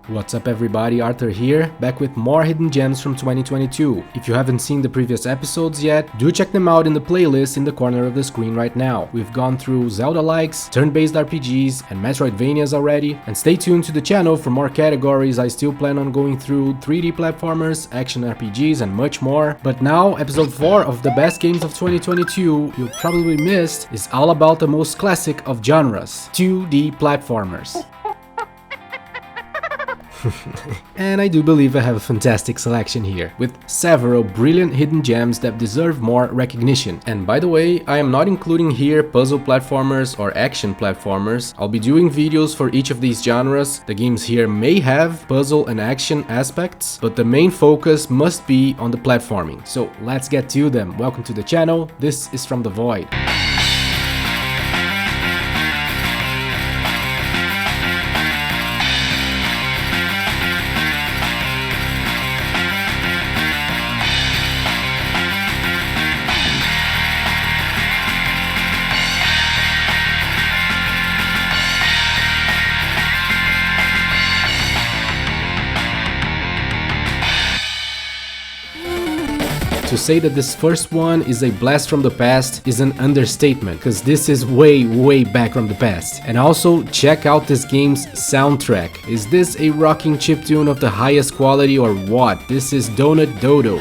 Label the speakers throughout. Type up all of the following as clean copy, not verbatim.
Speaker 1: What's up everybody, Arthur here, back with more hidden gems from 2022. If you haven't seen the previous episodes yet, do check them out in the playlist in the corner of the screen right now. We've gone through Zelda-likes, turn-based RPGs, and Metroidvanias already, and stay tuned to the channel for more categories. I still plan on going through 3D platformers, action RPGs, and much more. But now, episode 4 of the best games of 2022 you probably missed is all about the most classic of genres, 2D platformers. And I do believe I have a fantastic selection here, with several brilliant hidden gems that deserve more recognition. And by the way, I am not including here puzzle platformers or action platformers. I'll be doing videos for each of these genres. The games here may have puzzle and action aspects, but the main focus must be on the platforming. So let's get to them. Welcome to the channel. This is From the Void. To say that this first one is a blast from the past is an understatement, because this is way back from the past. And also, check out this game's soundtrack. Is this a rocking chiptune of the highest quality or what? This is Donut Dodo.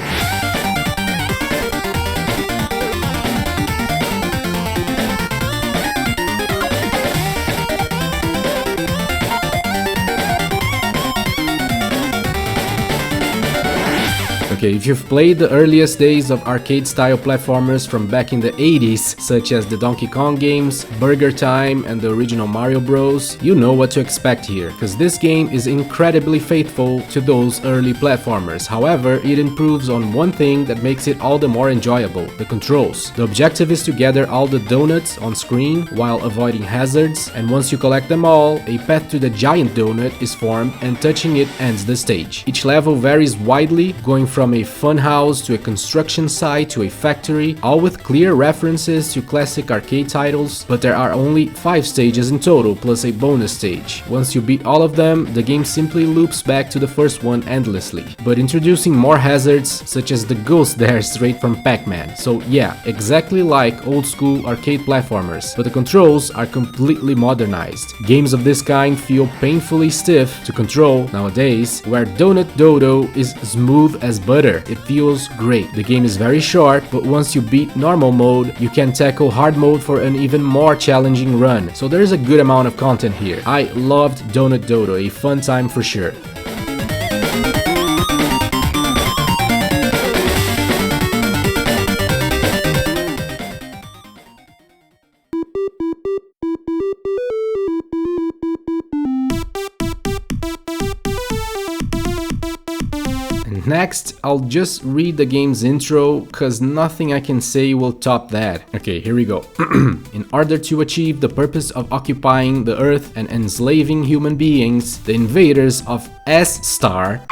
Speaker 1: Okay, if you've played the earliest days of arcade-style platformers from back in the 80s, such as the Donkey Kong games, Burger Time, and the original Mario Bros, you know what to expect here, because this game is incredibly faithful to those early platformers. However, it improves on one thing that makes it all the more enjoyable: the controls. The objective is to gather all the donuts on screen while avoiding hazards, and once you collect them all, a path to the giant donut is formed and touching it ends the stage. Each level varies widely, going from a fun house to a construction site to a factory, all with clear references to classic arcade titles, but there are only 5 stages in total, plus a bonus stage. Once you beat all of them, the game simply loops back to the first one endlessly, but introducing more hazards, such as the ghost there straight from Pac-Man. So yeah, exactly like old school arcade platformers, but the controls are completely modernized. Games of this kind feel painfully stiff to control nowadays, where Donut Dodo is smooth as butter. It feels great. The game is very short, but once you beat normal mode, you can tackle hard mode for an even more challenging run. So there is a good amount of content here. I loved Donut Dodo, a fun time for sure. Next, I'll just read the game's intro, cause nothing I can say will top that. Okay, here we go. In order to achieve the purpose of occupying the Earth and enslaving human beings, the invaders of S-Star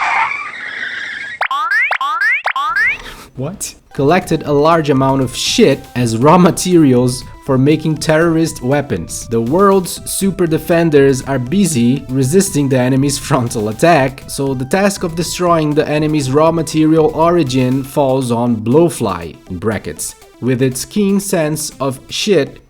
Speaker 1: what? Collected a large amount of shit as raw materials for making terrorist weapons. The world's super defenders are busy resisting the enemy's frontal attack, so the task of destroying the enemy's raw material origin falls on Blowfly, in brackets. With its keen sense of shit,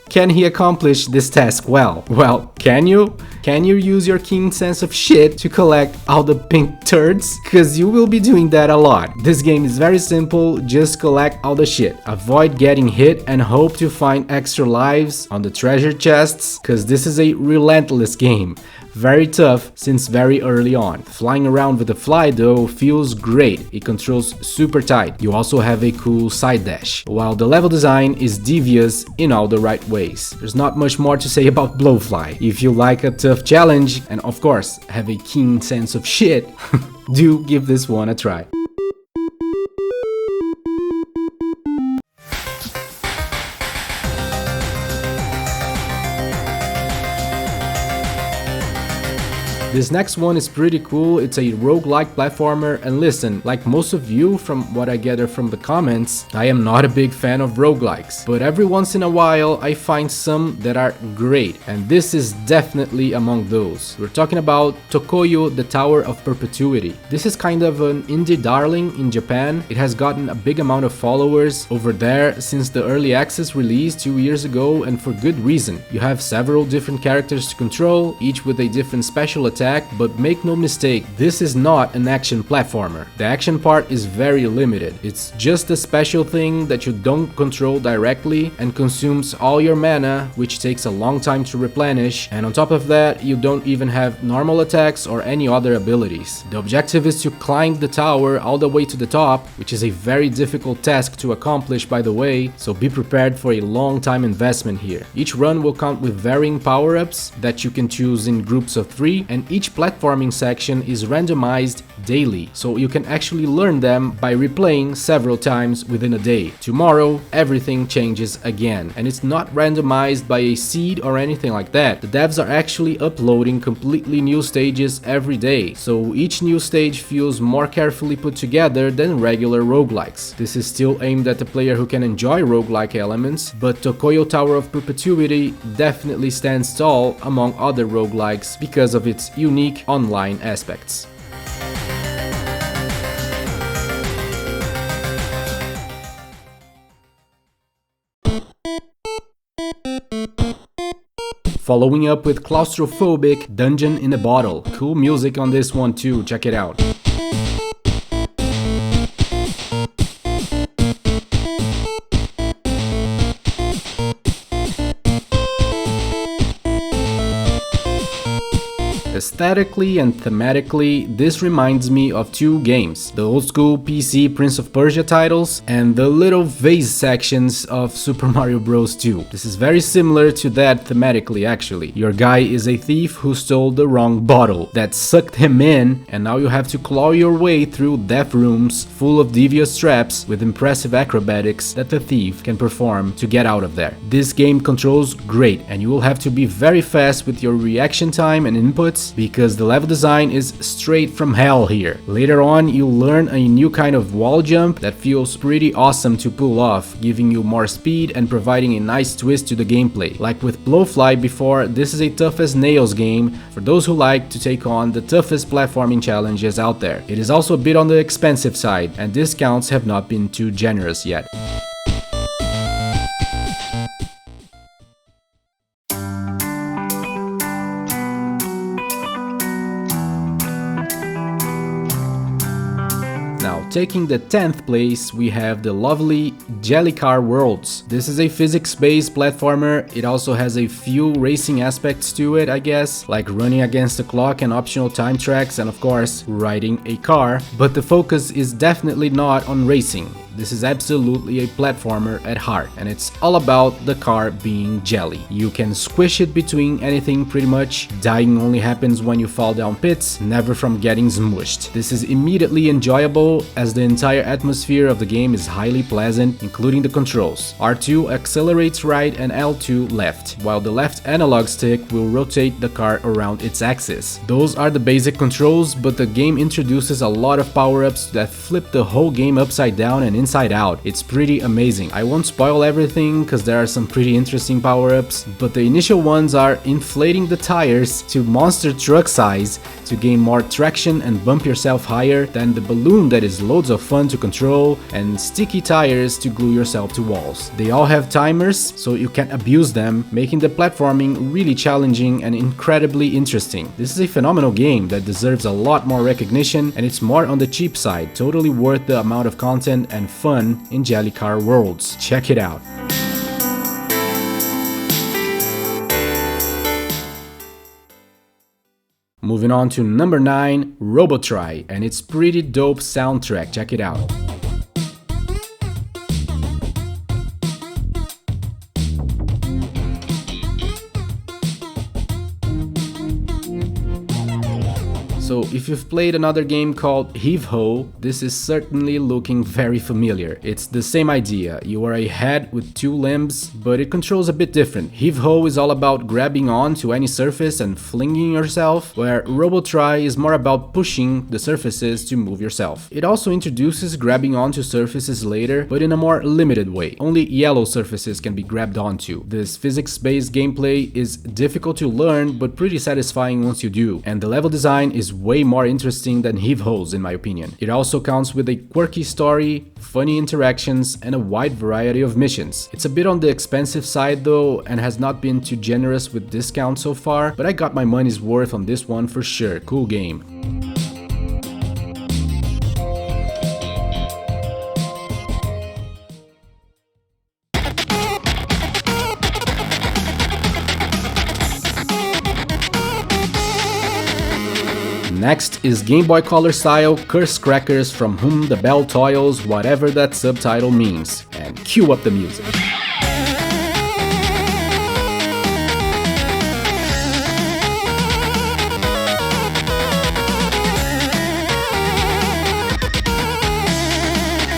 Speaker 1: can he accomplish this task well? Well, can you? Can you use your keen sense of shit to collect all the pink turds? Cause you will be doing that a lot. This game is very simple, just collect all the shit. Avoid getting hit and hope to find extra lives on the treasure chests, cause this is a relentless game. Very tough since very early on. Flying around with the fly though feels great. It controls super tight. You also have a cool side dash, while the level design is devious in all the right ways. There's not much more to say about Blowfly. If you like a tough challenge and of course have a keen sense of shit, do give this one a try. This next one is pretty cool. It's a roguelike platformer, and listen, like most of you from what I gather from the comments, I am not a big fan of roguelikes, but every once in a while I find some that are great, and this is definitely among those. We're talking about TOKOYO the Tower of Perpetuity. This is kind of an indie darling in Japan. It has gotten a big amount of followers over there since the early access release 2 years ago, and for good reason. You have several different characters to control, each with a different special attack, but make no mistake, this is not an action platformer. The action part is very limited. It's just a special thing that you don't control directly and consumes all your mana, which takes a long time to replenish, and on top of that, you don't even have normal attacks or any other abilities. The objective is to climb the tower all the way to the top, which is a very difficult task to accomplish, by the way, so be prepared for a long time investment here. Each run will count with varying power-ups that you can choose in groups of 3, and each platforming section is randomized daily, so you can actually learn them by replaying several times within a day. Tomorrow, everything changes again, and it's not randomized by a seed or anything like that. The devs are actually uploading completely new stages every day, so each new stage feels more carefully put together than regular roguelikes. This is still aimed at the player who can enjoy roguelike elements, but TOKOYO Tower of Perpetuity definitely stands tall among other roguelikes because of its unique online aspects. Following up with Claustrophobic, Dungeon in a Bottle. Cool music on this one too, check it out. Aesthetically and thematically, this reminds me of two games, the old school PC Prince of Persia titles and the little vase sections of Super Mario Bros. 2. This is very similar to that thematically actually. Your guy is a thief who stole the wrong bottle that sucked him in, and now you have to claw your way through death rooms full of devious traps with impressive acrobatics that the thief can perform to get out of there. This game controls great, and you will have to be very fast with your reaction time and inputs, because the level design is straight from hell here. Later on, you'll learn a new kind of wall jump that feels pretty awesome to pull off, giving you more speed and providing a nice twist to the gameplay. Like with Blowfly before, this is a tough as nails game for those who like to take on the toughest platforming challenges out there. It is also a bit on the expensive side, and discounts have not been too generous yet. Now, taking the 10th place, we have the lovely JellyCar Worlds. This is a physics-based platformer. It also has a few racing aspects to it, I guess, like running against the clock and optional time tracks, and of course, riding a car. But the focus is definitely not on racing. This is absolutely a platformer at heart, and it's all about the car being jelly. You can squish it between anything pretty much. Dying only happens when you fall down pits, never from getting smushed. This is immediately enjoyable as the entire atmosphere of the game is highly pleasant, including the controls. R2 accelerates right and L2 left, while the left analog stick will rotate the car around its axis. Those are the basic controls, but the game introduces a lot of power-ups that flip the whole game upside down and inside out. It's pretty amazing. I won't spoil everything because there are some pretty interesting power-ups, but the initial ones are inflating the tires to monster truck size to gain more traction and bump yourself higher, then the balloon that is loads of fun to control, and sticky tires to glue yourself to walls. They all have timers, so you can't abuse them, making the platforming really challenging and incredibly interesting. This is a phenomenal game that deserves a lot more recognition, and it's more on the cheap side, totally worth the amount of content and fun in JellyCar Worlds. Check it out. Moving on to number 9, Robotry, and its pretty dope soundtrack. Check it out. So if you've played another game called Heave-Ho, this is certainly looking very familiar. It's the same idea, you are a head with two limbs, but it controls a bit different. Heave-Ho is all about grabbing onto any surface and flinging yourself, where Robotry is more about pushing the surfaces to move yourself. It also introduces grabbing onto surfaces later, but in a more limited way. Only yellow surfaces can be grabbed onto. This physics-based gameplay is difficult to learn, but pretty satisfying once you do, and the level design is way more interesting than Heave-Ho's in my opinion. It also counts with a quirky story, funny interactions, and a wide variety of missions. It's a bit on the expensive side though, and has not been too generous with discounts so far, but I got my money's worth on this one for sure. Cool game. Next is Game Boy Color style Curse Crackers From Whom the Bell Toils, whatever that subtitle means. And cue up the music.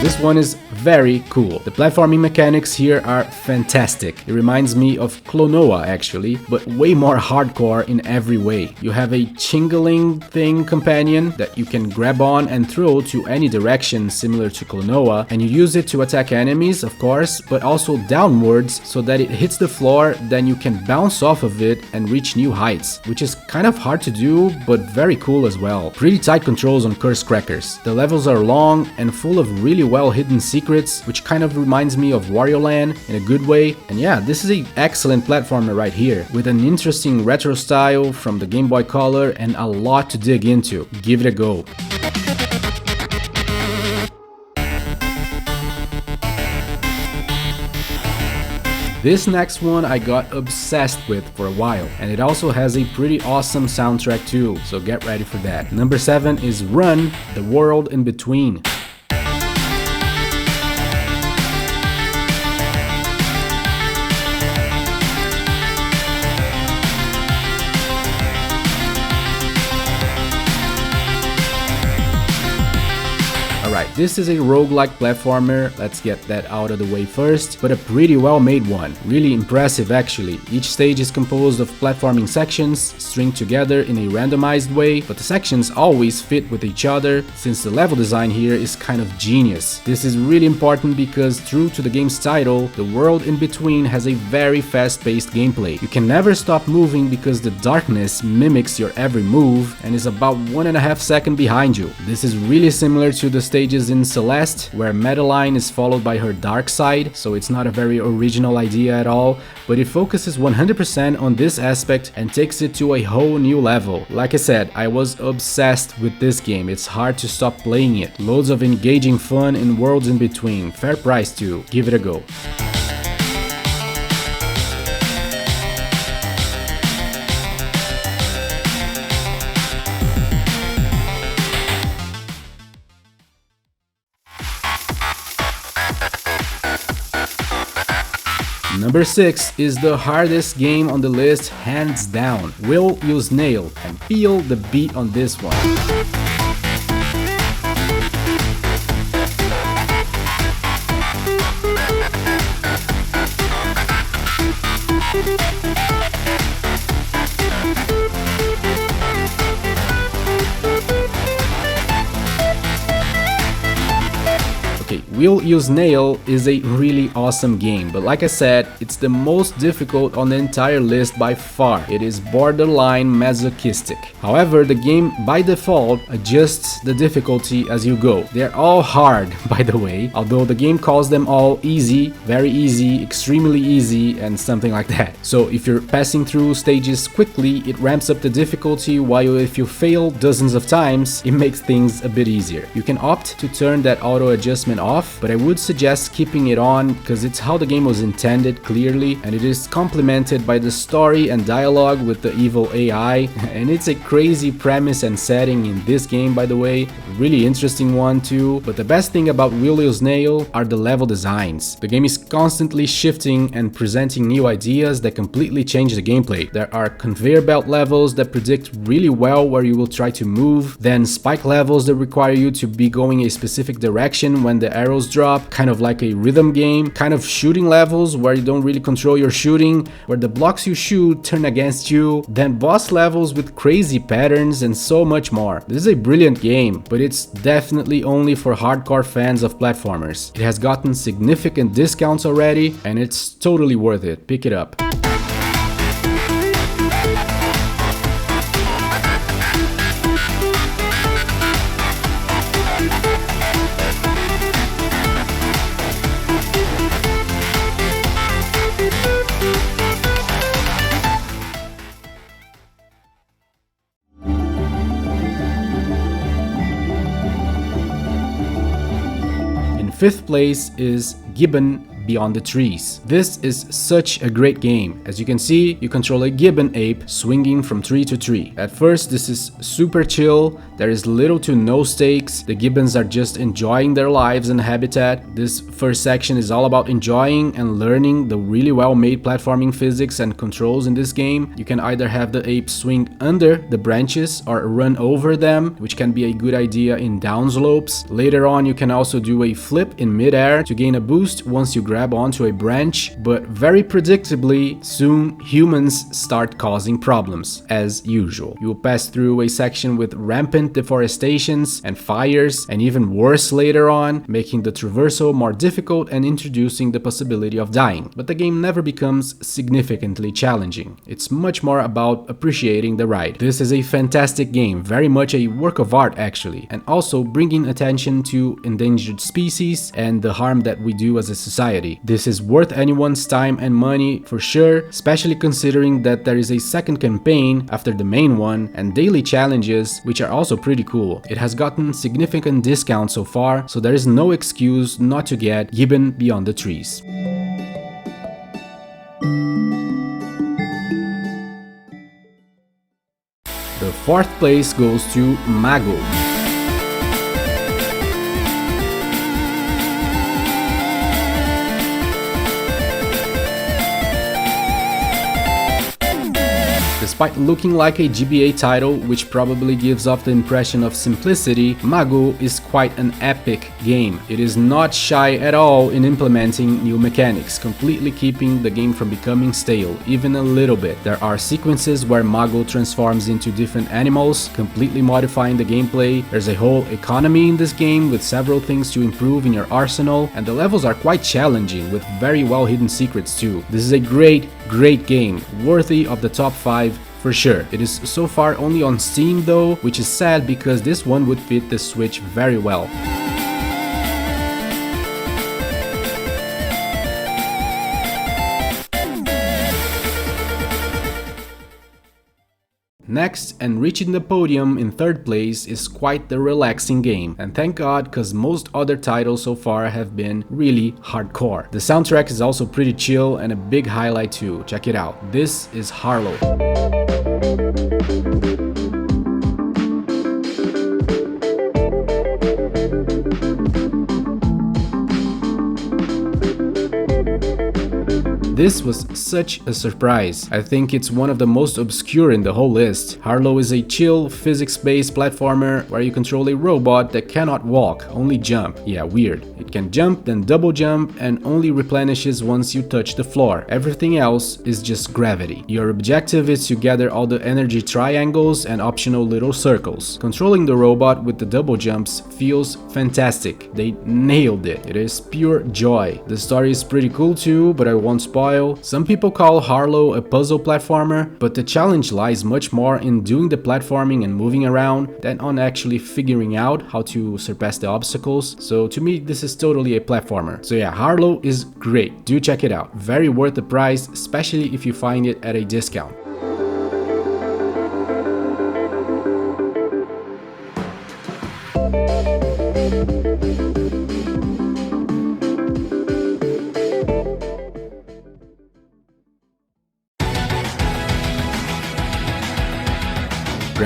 Speaker 1: This one is very cool. The platforming mechanics here are fantastic. It reminds me of Klonoa actually, but way more hardcore in every way. You have a chingling thing companion that you can grab on and throw to any direction similar to Klonoa, and you use it to attack enemies, of course, but also downwards so that it hits the floor, then you can bounce off of it and reach new heights, which is kind of hard to do, but very cool as well. Pretty tight controls on Curse Crackers. The levels are long and full of really well hidden secrets, which kind of reminds me of Wario Land in a good way. And yeah, this is an excellent platformer right here, with an interesting retro style from the Game Boy Color and a lot to dig into. Give it a go. This next one I got obsessed with for a while, and it also has a pretty awesome soundtrack too, so get ready for that. Number 7 is Run, The World in Between. Alright, this is a roguelike platformer, let's get that out of the way first, but a pretty well made one. Really impressive actually. Each stage is composed of platforming sections, stringed together in a randomized way, but the sections always fit with each other, since the level design here is kind of genius. This is really important because, true to the game's title, the world in between has a very fast-paced gameplay. You can never stop moving because the darkness mimics your every move and is about 1.5 seconds behind you. This is really similar to the stages in Celeste, where Madeline is followed by her dark side, so it's not a very original idea at all, but it focuses 100% on this aspect and takes it to a whole new level. Like I said, I was obsessed with this game, it's hard to stop playing it. Loads of engaging fun and worlds in between, fair price too, give it a go. Number 6 is the hardest game on the list, hands down. Will You Snail, and feel the beat on this one. Will You Snail is a really awesome game, but like I said, it's the most difficult on the entire list by far. It is borderline masochistic. However, the game by default adjusts the difficulty as you go. They're all hard, by the way, although the game calls them all easy, very easy, extremely easy, and something like that. So if you're passing through stages quickly, it ramps up the difficulty, while if you fail dozens of times, it makes things a bit easier. You can opt to turn that auto adjustment off, off, but I would suggest keeping it on because it's how the game was intended clearly, and it is complemented by the story and dialogue with the evil AI, and it's a crazy premise and setting in this game, by the way, really interesting one too. But the best thing about You Snail are the level designs. The game is constantly shifting and presenting new ideas that completely change the gameplay. There are conveyor belt levels that predict really well where you will try to move, then spike levels that require you to be going a specific direction when the arrows drop, kind of like a rhythm game, kind of shooting levels where you don't really control your shooting, where the blocks you shoot turn against you, then boss levels with crazy patterns and so much more. This is a brilliant game, but it's definitely only for hardcore fans of platformers. It has gotten significant discounts already, and it's totally worth it. Pick it up. In fifth place is Gibbon Beyond the Trees. This is such a great game. As you can see, you control a gibbon ape swinging from tree to tree. At first, this is super chill. There is little to no stakes. The gibbons are just enjoying their lives and habitat. This first section is all about enjoying and learning the really well-made platforming physics and controls in this game. You can either have the ape swing under the branches or run over them, which can be a good idea in downslopes. Later on, you can also do a flip in midair to gain a boost once you grab onto a branch, but very predictably, soon humans start causing problems, as usual. You will pass through a section with rampant deforestations and fires, and even worse later on, making the traversal more difficult and introducing the possibility of dying. But the game never becomes significantly challenging. It's much more about appreciating the ride. This is a fantastic game, very much a work of art actually, and also bringing attention to endangered species and the harm that we do as a society. This is worth anyone's time and money for sure, especially considering that there is a second campaign after the main one and daily challenges, which are also pretty cool. It has gotten significant discounts so far, so there is no excuse not to get Gibbon Beyond the Trees. The fourth place goes to Mago. Despite looking like a GBA title, which probably gives off the impression of simplicity, Mago is quite an epic game. It is not shy at all in implementing new mechanics, completely keeping the game from becoming stale, even a little bit. There are sequences where Mago transforms into different animals, completely modifying the gameplay. There's a whole economy in this game with several things to improve in your arsenal, and the levels are quite challenging with very well hidden secrets too. This is a great game, worthy of the top 5 for sure. It is so far only on Steam though, which is sad because this one would fit the Switch very well. Next, and reaching the podium in third place, is quite the relaxing game, and thank God, cause most other titles so far have been really hardcore. The soundtrack is also pretty chill and a big highlight too. Check it out. This is Harlow. This was such a surprise. I think it's one of the most obscure in the whole list. Harlow is a chill, physics-based platformer where you control a robot that cannot walk, only jump. Yeah, weird. It can jump, then double jump, and only replenishes once you touch the floor. Everything else is just gravity. Your objective is to gather all the energy triangles and optional little circles. Controlling the robot with the double jumps feels fantastic. They nailed it. It is pure joy. The story is pretty cool too, but I won't spoil. Some people call Harlow a puzzle platformer, but the challenge lies much more in doing the platforming and moving around than on actually figuring out how to surpass the obstacles. So to me, this is totally a platformer. So yeah, Harlow is great. Do check it out. Very worth the price, especially if you find it at a discount.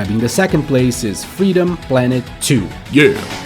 Speaker 1: Grabbing the second place is Freedom Planet 2. Yeah!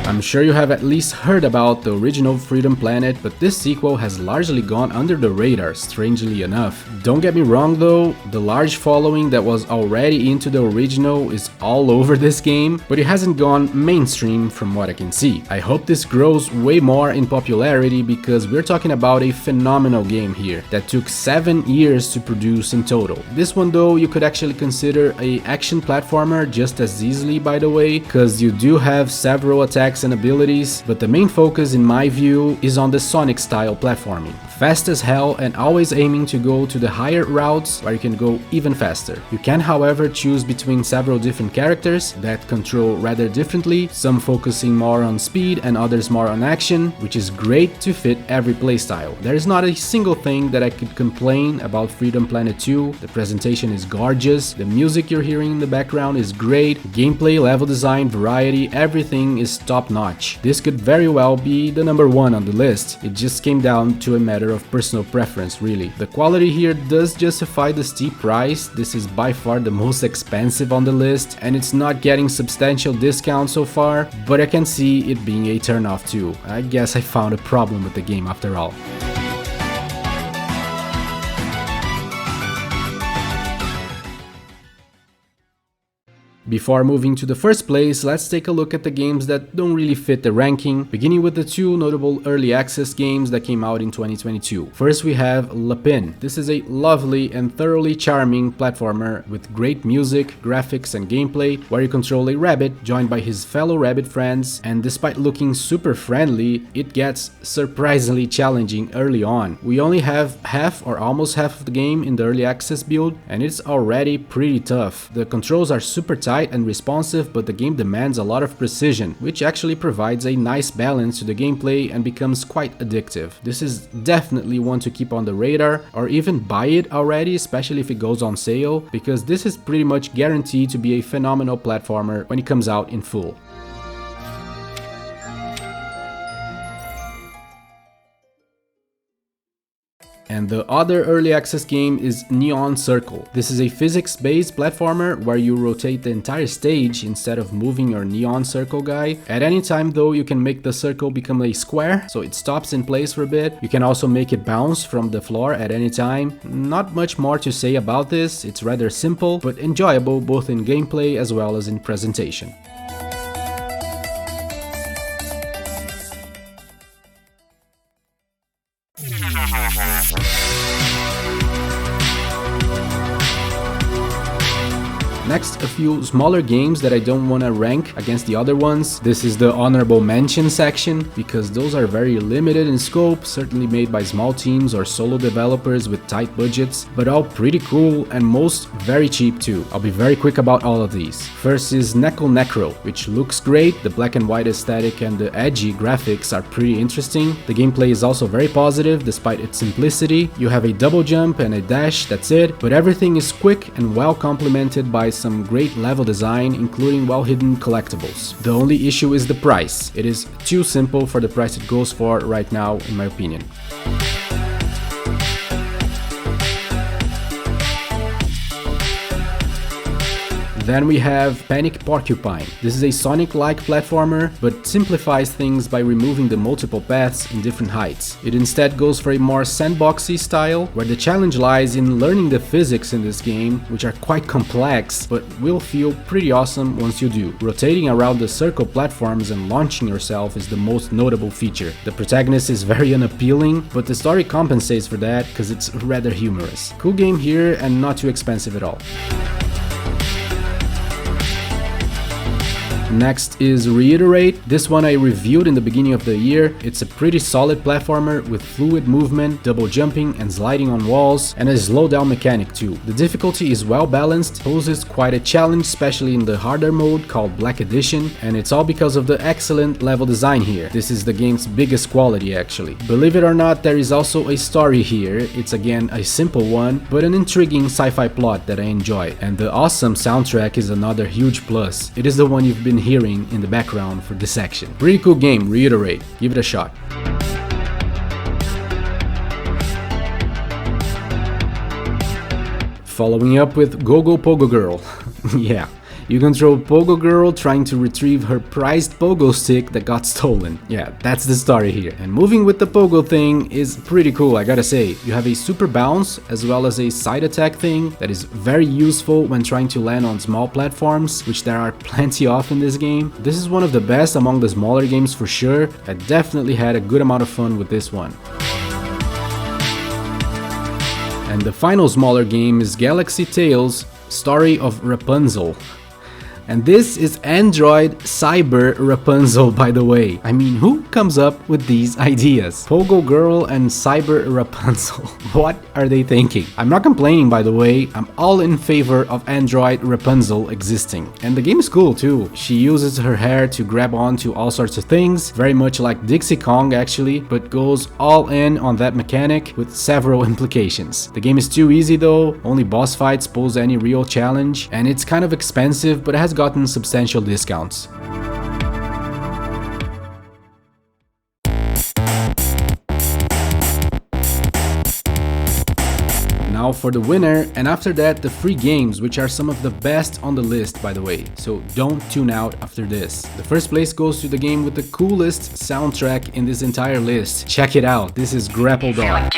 Speaker 1: I'm sure you have at least heard about the original Freedom Planet, but this sequel has largely gone under the radar, strangely enough. Don't get me wrong though, the large following that was already into the original is all over this game, but it hasn't gone mainstream from what I can see. I hope this grows way more in popularity because we're talking about a phenomenal game here that took 7 years to produce in total. This one though, you could actually consider an action platformer just as easily, by the way, because you do have several attacks and abilities, but the main focus in my view is on the Sonic style platforming. Fast as hell and always aiming to go to the higher routes where you can go even faster. You can however choose between several different characters that control rather differently, some focusing more on speed and others more on action, which is great to fit every playstyle. There is not a single thing that I could complain about Freedom Planet 2. The presentation is gorgeous, the music you're hearing in the background is great, gameplay, level design, variety, everything is top notch. This could very well be the number 1 on the list. It just came down to a matter of personal preference, really. The quality here does justify the steep price. This is by far the most expensive on the list, and it's not getting substantial discounts so far, but I can see it being a turnoff too. I guess I found a problem with the game after all. Before moving to the first place, let's take a look at the games that don't really fit the ranking, beginning with the 2 notable early access games that came out in 2022. First we have Lapin. This is a lovely and thoroughly charming platformer with great music, graphics and gameplay, where you control a rabbit joined by his fellow rabbit friends, and despite looking super friendly, it gets surprisingly challenging early on. We only have half or almost half of the game in the early access build, and it's already pretty tough. The controls are super tight and responsive, but the game demands a lot of precision, which actually provides a nice balance to the gameplay and becomes quite addictive. This is definitely one to keep on the radar, or even buy it already, especially if it goes on sale, because this is pretty much guaranteed to be a phenomenal platformer when it comes out in full. And the other early access game is Neon Circle. This is a physics-based platformer where you rotate the entire stage instead of moving your neon circle guy. At any time though, you can make the circle become a square, so it stops in place for a bit. You can also make it bounce from the floor at any time. Not much more to say about this, it's rather simple, but enjoyable both in gameplay as well as in presentation. Next, a few smaller games that I don't want to rank against the other ones. This is the honorable mention section, because those are very limited in scope, certainly made by small teams or solo developers with tight budgets, but all pretty cool and most very cheap too. I'll be very quick about all of these. First is NekoNecro, which looks great. The black and white aesthetic and the edgy graphics are pretty interesting. The gameplay is also very positive despite its simplicity. You have a double jump and a dash, that's it, but everything is quick and well complemented by some great level design, including well-hidden collectibles. The only issue is the price. It is too simple for the price it goes for right now, in my opinion. Then we have Panic Porcupine. This is a Sonic-like platformer, but simplifies things by removing the multiple paths in different heights. It instead goes for a more sandboxy style, where the challenge lies in learning the physics in this game, which are quite complex, but will feel pretty awesome once you do. Rotating around the circle platforms and launching yourself is the most notable feature. The protagonist is very unappealing, but the story compensates for that because it's rather humorous. Cool game here and not too expensive at all. Next is Reiterate. This one I reviewed in the beginning of the year. It's a pretty solid platformer with fluid movement, double jumping and sliding on walls, and a slowdown mechanic too. The difficulty is well balanced, poses quite a challenge, especially in the harder mode called Black Edition, and it's all because of the excellent level design here. This is the game's biggest quality actually. Believe it or not, there is also a story here. It's again a simple one, but an intriguing sci-fi plot that I enjoy, and the awesome soundtrack is another huge plus. It is the one you've been hearing in the background for this section. Pretty cool game, Reiterate. Give it a shot. Following up with Go Pogogirl. Yeah. You control Pogogirl trying to retrieve her prized pogo stick that got stolen. Yeah, that's the story here. And moving with the pogo thing is pretty cool, I gotta say. You have a super bounce as well as a side attack thing that is very useful when trying to land on small platforms, which there are plenty of in this game. This is one of the best among the smaller games for sure. I definitely had a good amount of fun with this one. And the final smaller game is Galaxy Tales Story of Rapunzel. And this is Android Cyber Rapunzel, by the way. I mean, who comes up with these ideas? Pogogirl and Cyber Rapunzel. What are they thinking? I'm not complaining, by the way. I'm all in favor of Android Rapunzel existing. And the game is cool too. She uses her hair to grab onto all sorts of things, very much like Dixie Kong actually, but goes all in on that mechanic with several implications. The game is too easy though, only boss fights pose any real challenge, and it's kind of expensive, but it has gotten substantial discounts. Now for the winner, and after that the free games, which are some of the best on the list, by the way, so don't tune out after this. The first place goes to the game with the coolest soundtrack in this entire list. Check it out, this is Grapple Dog.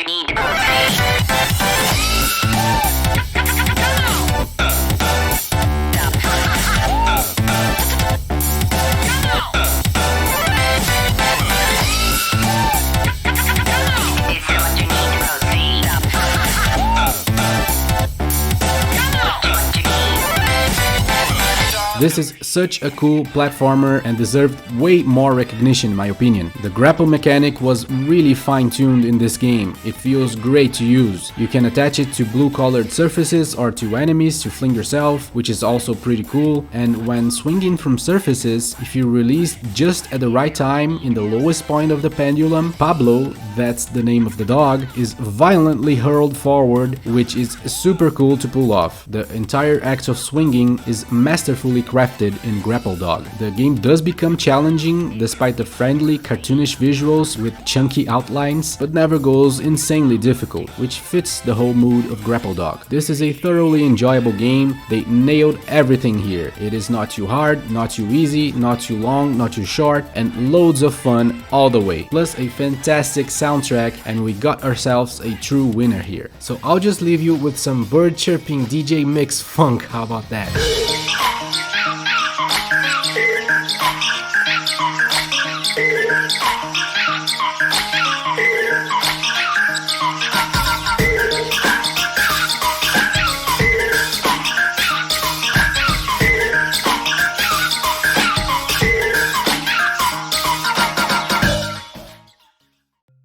Speaker 1: This is such a cool platformer and deserved way more recognition in my opinion. The grapple mechanic was really fine-tuned in this game. It feels great to use. You can attach it to blue-colored surfaces or to enemies to fling yourself, which is also pretty cool. And when swinging from surfaces, if you release just at the right time in the lowest point of the pendulum, Pablo, that's the name of the dog, is violently hurled forward, which is super cool to pull off. The entire act of swinging is masterfully crafted in Grapple Dog. The game does become challenging despite the friendly, cartoonish visuals with chunky outlines, but never goes insanely difficult, which fits the whole mood of Grapple Dog. This is a thoroughly enjoyable game. They nailed everything here. It is not too hard, not too easy, not too long, not too short, and loads of fun all the way. Plus a fantastic soundtrack, and we got ourselves a true winner here. So I'll just leave you with some bird chirping DJ mix funk, how about that?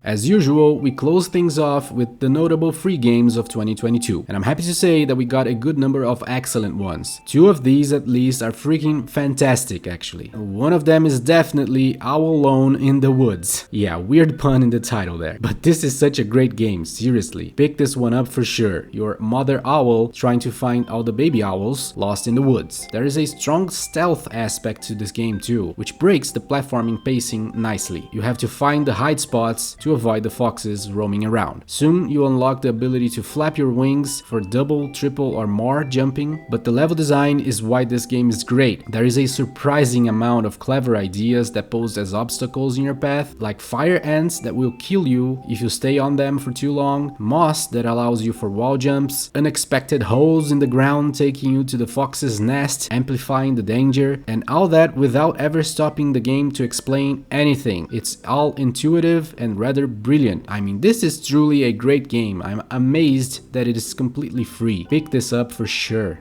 Speaker 1: As usual, we close things off with the notable free games of 2022, and I'm happy to say that we got a good number of excellent ones. Two of these at least are freaking fantastic actually. One of them is definitely Owlone in the Woods. Yeah, weird pun in the title there, but this is such a great game, seriously. Pick this one up for sure. Your mother owl trying to find all the baby owls lost in the woods. There is a strong stealth aspect to this game too, which breaks the platforming pacing nicely. You have to find the hide spots to avoid the foxes roaming around. Soon you unlock the ability to flap your wings for double, triple or more jumping, but the level design is why this game is great. There is a surprising amount of clever ideas that pose as obstacles in your path, like fire ants that will kill you if you stay on them for too long, moss that allows you for wall jumps, unexpected holes in the ground taking you to the fox's nest, amplifying the danger, and all that without ever stopping the game to explain anything. It's all intuitive and rather brilliant. I mean, this is truly a great game. I'm amazed that it is completely free. Pick this up for sure.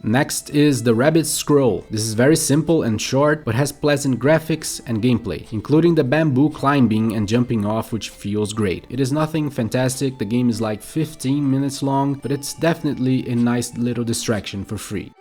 Speaker 1: Next is the Rabbit Scroll. This is very simple and short, but has pleasant graphics and gameplay, including the bamboo climbing and jumping off, which feels great. It is nothing fantastic, the game is like 15 minutes long, but it's definitely a nice little distraction for free.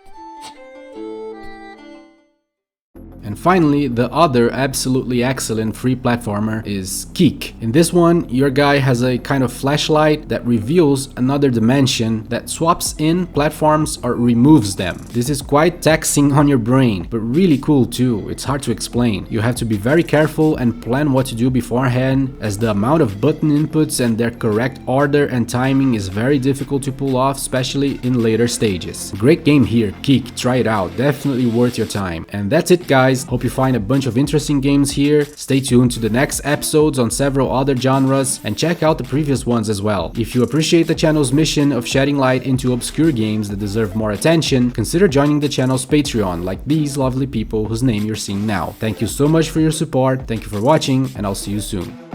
Speaker 1: And finally, the other absolutely excellent free platformer is KEEK. In this one, your guy has a kind of flashlight that reveals another dimension that swaps in platforms or removes them. This is quite taxing on your brain, but really cool too. It's hard to explain. You have to be very careful and plan what to do beforehand, as the amount of button inputs and their correct order and timing is very difficult to pull off, especially in later stages. Great game here, KEEK. Try it out. Definitely worth your time. And that's it, guys. Hope you find a bunch of interesting games here. Stay tuned to the next episodes on several other genres and check out the previous ones as well. If you appreciate the channel's mission of shedding light into obscure games that deserve more attention, consider joining the channel's Patreon like these lovely people whose name you're seeing now. Thank you so much for your support, thank you for watching, and I'll see you soon.